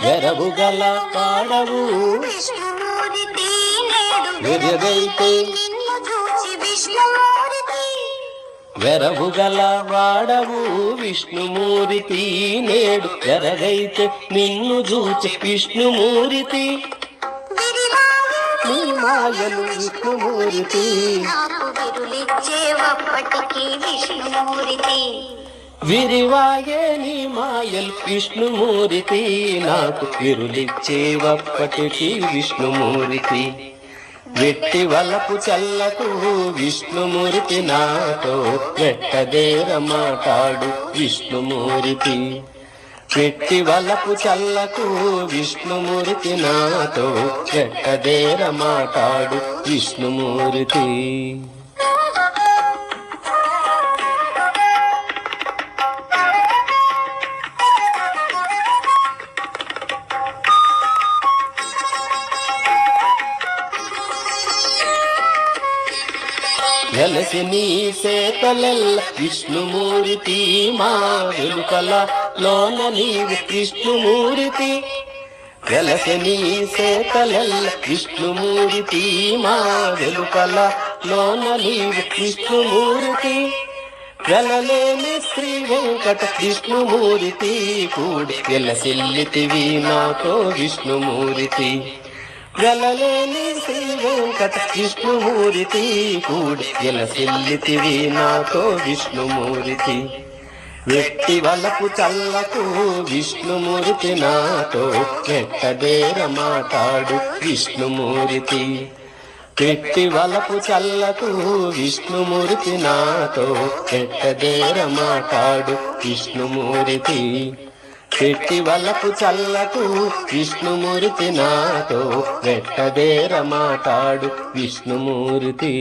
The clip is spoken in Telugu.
వెరవుగల పాడవు విష్ణుమూర్తి నేడు వెరగైతే నిన్ను చూచి విష్ణుమూర్తి వెరవుగల వాడవు విష్ణుమూర్తి నేడు వెరగైతే నిన్ను చూచి విష్ణుమూర్తి నీ మాయలు విష్ణుమూర్తి నాకు విరులిచ్చేవప్పటికీ విష్ణుమూర్తి విరివాయే నీ మాయలు విష్ణుమూర్తి నాకు విరులిచ్చేవప్పటికీ విష్ణుమూర్తి వెట్టి వలపు చల్లకు విష్ణుమూర్తి నాతో వెట్టదేర మాటాడు విష్ణుమూర్తి వెట్టి వలపు చల్లకు విష్ణుమూర్తి నాతో వెట్టదేర మాటాడు విష్ణుమూర్తి వెలసి నీ సేతలెల్ల విష్ణుమూర్తి మా వెలుకల లోన నీవు విష్ణుమూర్తి వెలసి నీ సేతలెల్ల విష్ణుమూర్తి మా వెలుకల లోన నీవు విష్ణుమూర్తి వెలలేని శ్రీ వెంకట విష్ణుమూర్తి కూడి వెలసిల్లితివి నాతో విష్ణుమూర్తి వెలలేని శ్రీ వెంకట విష్ణుమూర్తి కూడి వెలసిల్లితివి నాతో విష్ణుమూర్తి వెట్టి వలపు చల్లకు విష్ణుమూర్తి నాతో వెట్టదేర మాటాడు విష్ణుమూర్తి వెట్టి వలపు చల్లకు విష్ణుమూర్తి నాతో వెట్టదేర మాటాడు విష్ణుమూర్తి వెట్టి వలపు చల్లకు విష్ణుమూర్తి నాతో వెట్టదేర మాటాడు విష్ణుమూర్తి